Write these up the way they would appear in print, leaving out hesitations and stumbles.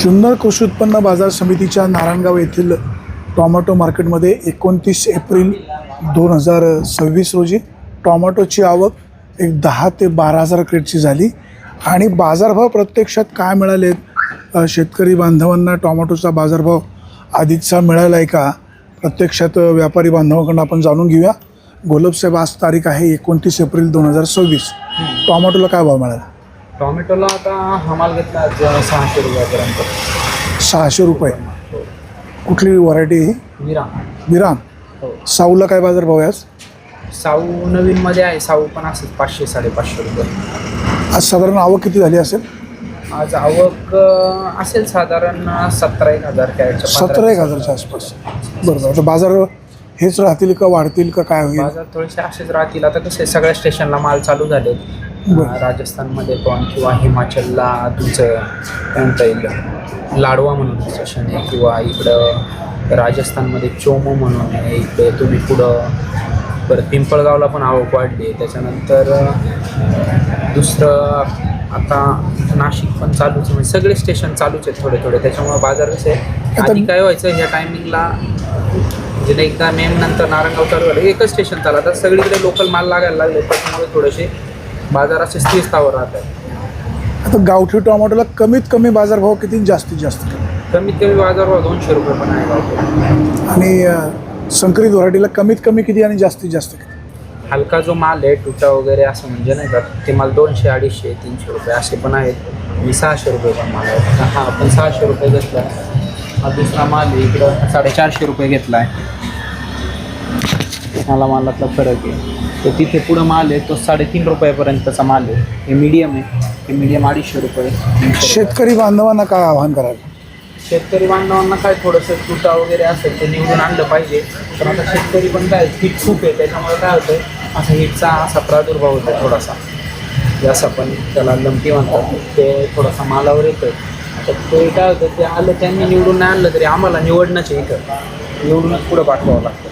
जुन्नर कृषी उत्पन्न बाजार समितीच्या नारायणगाव येथील टोमॅटो मार्केटमध्ये 29 एप्रिल 2026 रोजी टोमॅटोची आवक एक 10 ते 12 हजार क्रेटची झाली आणि बाजारभाव प्रत्यक्षात काय मिळाले, शेतकरी बांधवांना टोमॅटोचा बाजारभाव अधिकचा मिळाला आहे का, प्रत्यक्षात व्यापारी बांधवांकडून आपण जाणून घेऊया. गोलबसाहेब, आज तारीख आहे 29 एप्रिल 2026. टोमॅटोला काय भाव मिळाला? टोमॅटोला आता हमाल घेतला 600 रुपयापर्यंत. 600 रुपये. कुठली व्हरायटी? विराम. साऊला काय बाजारभाव आहे आज? साऊ नवीनमध्ये आहे. साऊ पण असेल 500-550 रुपये. आज साधारण आवक किती झाली असेल? आज आवक असेल साधारण 17-1 कॅरेटच्या. 17-1 आसपास. बरोबर. आता बाजार हेच राहतील का वाढतील का काय होईल? बाजार थोडेसे असेच राहतील. आता कसे सगळ्या स्टेशनला माल चालू झाले. राजस्थानमध्ये पण किंवा हिमाचलला तुमचं काय म्हणता येईल लाडवा म्हणून स्टेशन आहे, किंवा इकडं राजस्थानमध्ये चोमो म्हणून आहे. इकडे तुम्ही पुढं परत पिंपळगावला पण आवक वाढली आहे. त्याच्यानंतर दुसरं आता नाशिक पण चालूच, म्हणजे सगळे स्टेशन चालूच आहेत थोडे. त्याच्यामुळे बाजार कसे आधी काय व्हायचं, ह्या टायमिंगला म्हणजे एकदा मे नंतर नारायणगाव चालू झालं, एकच स्टेशन चालू. आता सगळीकडे लोकल माल लागायला लागले, त्याच्यामुळे थोडेसे बाजार असे स्थिर स्थावर राहतात. आता गावठी टोमॅटोला कमीत कमी बाजारभाव किती, जास्तीत जास्त? कमीत कमी बाजारभाव 200 रुपये पण आहे गावठी. आणि संकरित व्हरायटीला कमीत कमी किती आणि जास्तीत जास्त किती? हलका जो माल आहे टुटा वगैरे असं म्हणजे नाही का, ते माल 200, 250, 300 रुपये असे पण आहेत. मी 600 रुपये पण माल आहे. हा आपण 600 रुपये घेतला आहे. हा दुसरा माल आहे इकडं 450 रुपये घेतला आहे. मालातला फरक आहे. तो तिथे पुढं माल आहे तो 3.5 रुपयापर्यंतचा माल आहे. हे मीडियम आहे. हे मीडियम 250 रुपये. शेतकरी बांधवांना काय आव्हान करायला? शेतकरी बांधवांना काय थोडंसं तुटा वगैरे असेल ते निवडून आणलं पाहिजे. पण आता शेतकरी पण काय हीट खूप आहे, त्याच्यामुळे काय होतं आहे असा हीटचा असा प्रादुर्भाव होतो आहे थोडासा, जसं पण त्याला लंपी म्हणतात, ते थोडासा मालावर येतं. तर ते काय होतं, ते आलं त्यांनी निवडून नाही आणलं तरी आम्हाला निवडणंच आहे, इथं निवडूनच पुढं पाठवावं लागतं.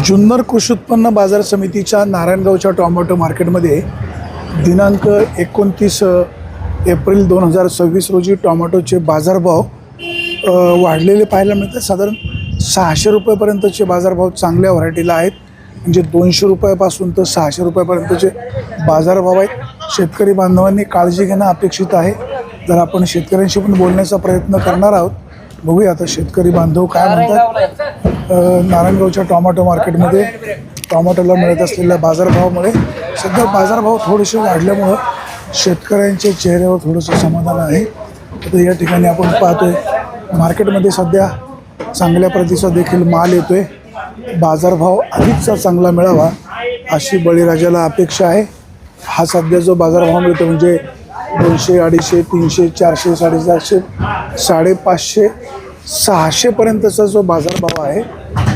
जुन्नर कृषी उत्पन्न बाजार समितीच्या नारायणगावच्या टोमॅटो मार्केटमध्ये दिनांक 29 एप्रिल 2026 रोजी टोमॅटोचे बाजारभाव वाढलेले पाहायला मिळतात. साधारण 600 रुपयेपर्यंतचे बाजारभाव चांगल्या व्हरायटीला आहेत. म्हणजे 200 रुपयापासून तर 600 रुपयापर्यंतचे बाजारभाव आहेत. शेतकरी बांधवांनी काळजी घेणं अपेक्षित आहे. जर आपण शेतकऱ्यांशी पण बोलण्याचा प्रयत्न करणार आहोत. बघूया आता शेतकरी बांधव काय म्हणतात. नारायणगावच्या टोमॅटो मार्केटमध्ये टोमॅटोला मिळत असलेल्या बाजारभावामुळे सध्या बाजारभाव थोडेसे वाढल्यामुळं शेतकऱ्यांच्या चेहऱ्यावर थोडंसं समाधान आहे. आता या ठिकाणी आपण पाहतोय मार्केटमध्ये सध्या चांगल्या प्रतीचा देखील माल येतोय. बाजारभाव अधिकचा चांगला मिळावा अशी बळीराजाला अपेक्षा आहे. हा सध्या जो बाजारभाव मिळतो म्हणजे 200, 250, 300, 400, 450, 550, 600 पर्यंतचा जो बाजारभाव आहे,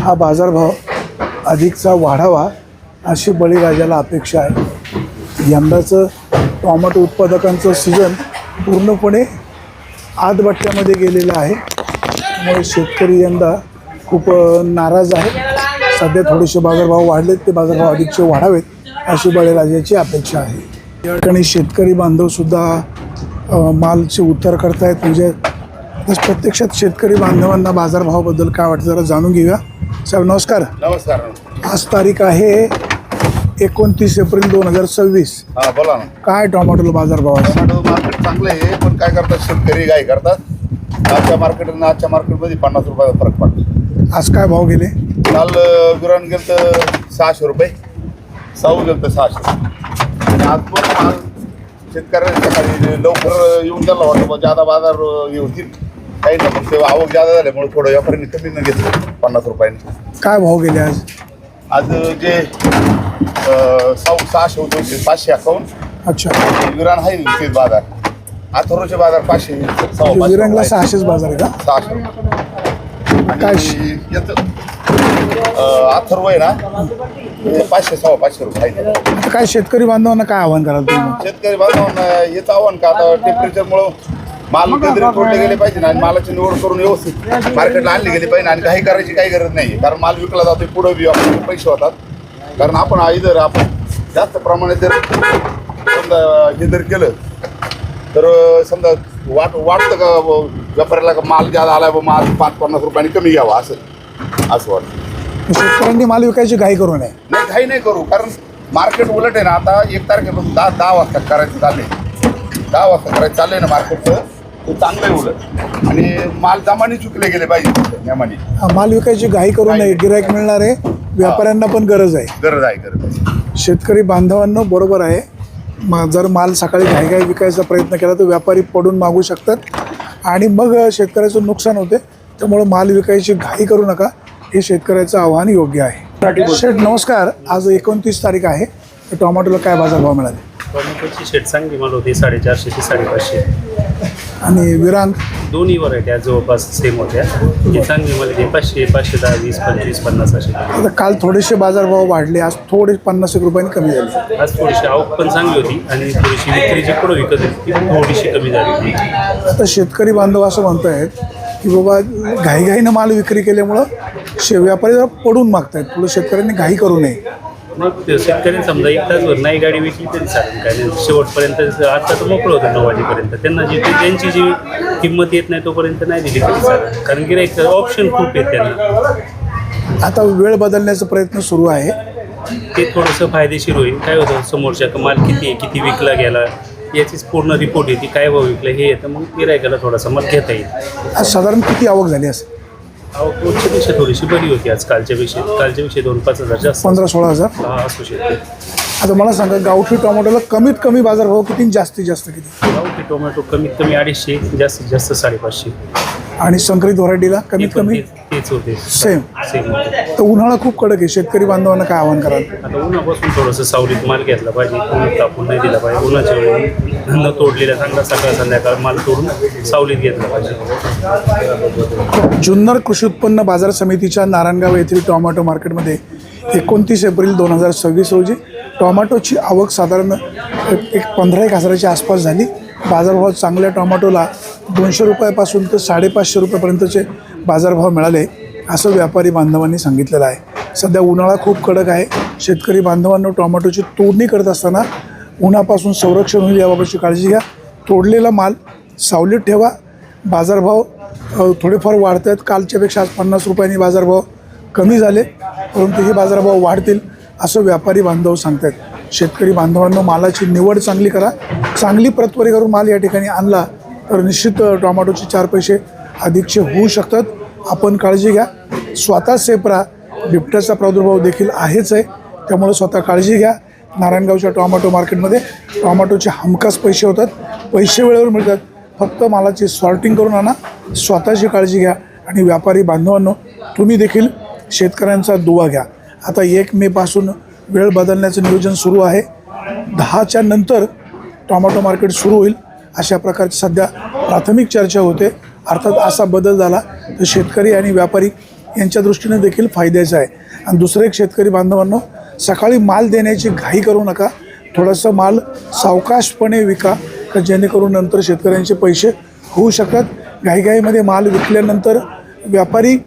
हा बाजारभाव अधिकचा वाढावा अशी बळीराजाला अपेक्षा आहे. यंदाचं टोमॅटो उत्पादकांचं सीझन पूर्णपणे आदबट्ट्यामध्ये गेलेलं आहे. त्यामुळे शेतकरी यंदा खूप नाराज आहे. सध्या थोडेसे बाजारभाव वाढलेत, ते बाजारभाव अधिकचे वाढावेत अशी बळीराजाची अपेक्षा आहे. या ठिकाणी शेतकरी बांधवसुद्धा मालचे उत्तर करतायत. म्हणजे प्रत्यक्षात शेतकरी बांधवांना बाजारभावाबद्दल काय वाटतं जरा जाणून घेऊया. साहेब नमस्कार. नमस्कार. आज तारीख आहे 29 एप्रिल 2026. हा बोला ना. काय टोमॅटोला बाजारभाव आहे? टोमॅटो मार्केट चांगलं आहे, पण काय करतात शेतकरी गाय करतात. आजच्या मार्केट आणि आजच्या मार्केटमध्ये 50 रुपयाचा फरक पडतो. आज काय भाव गेले? काल विरान गेलं तर 600 रुपये, साऊ गेलं तर 600. आणि आज पण शेतकऱ्यांनी सकाळी लवकर येऊन गेला वाटतं बा जादा बाजार हे होतील. काही ना फक्त आवक जादा झाल्यामुळे थोडं व्यापाऱ्यांनी कमी न घेतलं 50 रुपयांनी. काय भाव गेले आज? आज जे साऊ 600 होते 551. अच्छा. विरान आहे तेच बाजार. आथरोचे बाजार 500, विरांगला 600च बाजार आहे का? 600. काय याचं अथर्व आहे ना, 500-550 रुपये आहे. आता काय शेतकरी बांधवांना काय आव्हान कराल तुम्ही? शेतकरी बांधवांना हेच आव्हान का आता टेम्परेचरमुळं माल कधी तोडले गेले पाहिजे ना, आणि मालाची निवड करून व्यवस्थित मार्केटला आणले गेले पाहिजे. आणि काही करायची काही गरज नाही, कारण माल विकला जातो पुढं बी आपले पैसे होतात. कारण आपण जर आपण जास्त प्रमाणात जर समजा हे जर केलं तर समजा वाटतं का व्यापाऱ्याला का माल ज्यादा आला माल 5-50 रुपयांनी कमी घ्यावा असं वाटतं. शेतकऱ्यांनी माल विकायची घाई करू नये. नाही घाई नाही करू, कारण मार्केट उलट आहे ना. आता 1 तारखेपासून 10 वाजता करायचं चाललंय, 10 वाजता करायचं चाललंय ना मार्केटचं. ते चांगलं आहे उलट, आणि माल जमाने चुकले गेले पाहिजे नियमाने. माल विकायची घाई करू नये. गिराईक मिळणार आहे, व्यापाऱ्यांना पण गरज आहे. गरज आहे. शेतकरी बांधवांनो बरोबर आहे. जर माल सकाळी घाईघाई विकायचा प्रयत्न केला तर व्यापारी पडून मागू शकतात आणि मग शेतकऱ्याचं नुकसान होते. त्यामुळं माल विकायची घाई करू नका, हे शेतकऱ्याचं आव्हान योग्य आहे. शेठ नमस्कार, आज 29 तारीख आहे. तर टोमॅटोला काय बाजारभाव मिळाले? टोमॅटोची शेट चांगली माल होती 450 ते 550. आणि विरांग दोन्ही व्हरायट्या जवळपास सेम होत्या. ही चांगली माल होती 500, 510, 20, 25, 50 असे. आता काल थोडेसे बाजारभाव वाढले, आज थोडे 50 रुपयांनी कमी झाले. आज थोडीशी आवक पण चांगली होती आणि थोडीशी विक्री जी पुढे विकत होती ती थोडीशी कमी झाली होती. आता शेतकरी बांधव असं म्हणत आहेत की बाबा घाईघाईनं माल विक्री केल्यामुळं व्यापारी जरा पडून मागत आहेत. पुढे शेतकऱ्यांनी घाई करू नये. मग शेतकऱ्यांनी समजा 1 तासभर नाही गाडी विकली तरी चालेल, काय नाही. शेवटपर्यंत आता तर मोकळं होतं 9 वाजेपर्यंत. त्यांना जी त्यांची जी किंमत येत नाही तोपर्यंत नाही दिली तरी चालेल, कारण गिऱ्हाईक ऑप्शन खूप आहेत त्यांना. आता वेळ बदलण्याचा प्रयत्न सुरू आहे. ते थोडंसं फायदेशीर होईल. काय होतं, समोरच्या माल किती आहे, किती विकला गेला याचीच पूर्ण रिपोर्ट येते, काय भाव विकलं हे येतं. मग गिऱ्हाईकाला थोडासा माल घेता येईल. आज साधारण किती आवक झाली असेल? पेक्षा थोडीशी बरी होती आज कालच्यापेक्षा 2-5 हजार जास्त. 15-16 हजार. हा असू शकते. आता मला सांगा, गावठी टोमॅटोला कमीत कमी बाजारभाव किती, जास्तीत जास्त किती? गावठी टोमॅटो कमीत कमी 250, जास्तीत जास्त 550. आणि संकरित व्हरायटीला कमीत कमी तेच होते सेम. सेम होते. तर उन्हाळा खूप कडक आहे, शेतकरी बांधवांना काय आव्हान कराल? आता उन्हापासून थोडंसं सावलीत माल घेतला पाहिजे, ऊन तापून नाही दिला पाहिजे. उन्हाच्या वेळी न तोडलेला चांगला सकाळ संध्याकाळ माल तोडून सावलीत घेतला पाहिजे. जुन्नर कृषी उत्पन्न बाजार समितीच्या नारायणगाव येथील टोमॅटो मार्केटमध्ये 29 एप्रिल 2026 रोजी टोमॅटोची आवक साधारण 15-1 हजाराच्या आसपास झाली. बाजारभाव चांगल्या टोमॅटोला 200 रुपयापासून तर 550 रुपयापर्यंतचे बाजारभाव मिळाले, असं व्यापारी बांधवांनी सांगितलेलं आहे. सध्या उन्हाळा खूप कडक आहे. शेतकरी बांधवांनो टोमॅटोची तोडणी करत असताना उन्हापासून संरक्षण होईल याबाबतची काळजी घ्या. तोडलेला माल सावलीत ठेवा. बाजारभाव थोडेफार वाढत आहेत. कालच्यापेक्षा आज 50 रुपयांनी बाजारभाव कमी झाले, परंतु हे बाजारभाव वाढतील असं व्यापारी बांधव सांगतात. शेतकरी बांधवांनो मालाची निवड चांगली करा. चांगली प्रतवारी करून माल या ठिकाणी आणला तर निश्चित टोमॅटोचे 4 पैसे अधिकचे होऊ शकतात. आपण काळजी घ्या, स्वतः सेफ राहा. बिबट्याचा प्रादुर्भाव देखील आहेच आहे, त्यामुळे स्वतः काळजी घ्या. नारायणगावच्या टोमॅटो मार्केटमध्ये टोमॅटोचे हमखास पैसे होतात, पैसे वेळेवर मिळतात. फक्त मालाची सॉर्टिंग करून आणा, स्वतःची काळजी घ्या. आणि व्यापारी बांधवांनो तुम्ही देखील शेतकऱ्यांचा दुवा घ्या. आता 1 मे पासून वेळ बदलण्याचं नियोजन सुरू आहे. 10च्या नंतर टोमॅटो मार्केट सुरू होईल अशा प्रकारची सध्या प्राथमिक चर्चा होते. अर्थात असा बदल झाला तर शेतकरी आणि व्यापारी यांच्या दृष्टीने देखील फायद्याचं आहे. आणि दुसरं एक शेतकरी बांधवांनो, सकाळी माल देण्याची घाई करू नका. थोडंसं माल सावकाशपणे विका, तर जेणेकरून नंतर शेतकऱ्यांचे पैसे होऊ शकतात. घाईघाईमध्ये माल विकल्यानंतर व्यापारी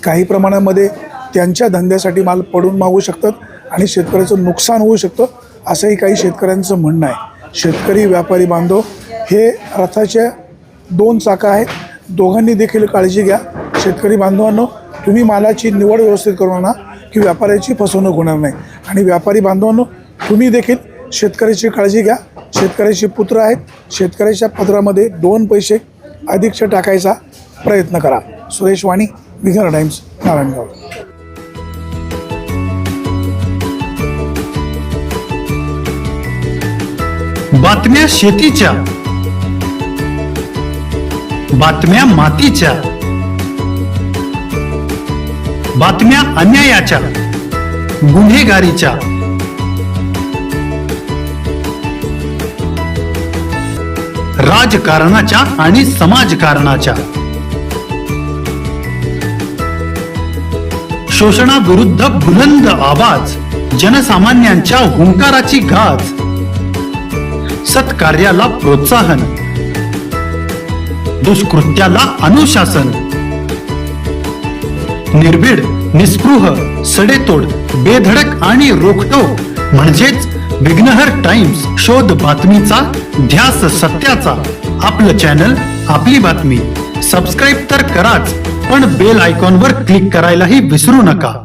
काही प्रमाणामध्ये त्यांच्या धंद्यासाठी माल पडून मागू शकतात आणि शेतकऱ्याचं नुकसान होऊ शकतं, असंही काही शेतकऱ्यांचं म्हणणं आहे. शेतकरी व्यापारी बांधव हे रथाच्या 2 चाकं आहेत, दोघांनी देखील काळजी घ्या. शेतकरी बांधवांनो तुम्ही मालाची निवड व्यवस्थित करू आणा की व्यापाऱ्याची फसवणूक होणार नाही. आणि व्यापारी बांधवांनो तुम्ही देखील शेतकऱ्याची काळजी घ्या. शेतकऱ्याचे पुत्र आहेत, शेतकऱ्याच्या पत्रामध्ये 2 पैसे अधिकचे टाकायचा प्रयत्न करा. सुरेश वाणी, विघ्नर टाइम्स, नारायणगाव. बातम्या शेतीच्या, बातम्या मातीच्या, बातम्या अन्यायाच्या, गुन्हेगारीच्या, राजकारणाच्या आणि समाजकारणाच्या, शोषणाविरुद्ध बुलंद आवाज, जनसामान्यांच्या हुंकाराची गाज, सत्कार्याला प्रोत्साहन, दुष्कृत्याला अनुशासन, निर्भीड, निस्पृह, सडेतोड, बेधडक आणि रोखठोक म्हणजेच विघ्नहर टाइम्स, शोध बातमीचा, ध्यास सत्याचा. आपलं चॅनल, आपली बातमी. सबस्क्राईब तर कराच, पण बेल आयकॉनवर क्लिक करायलाही विसरू नका.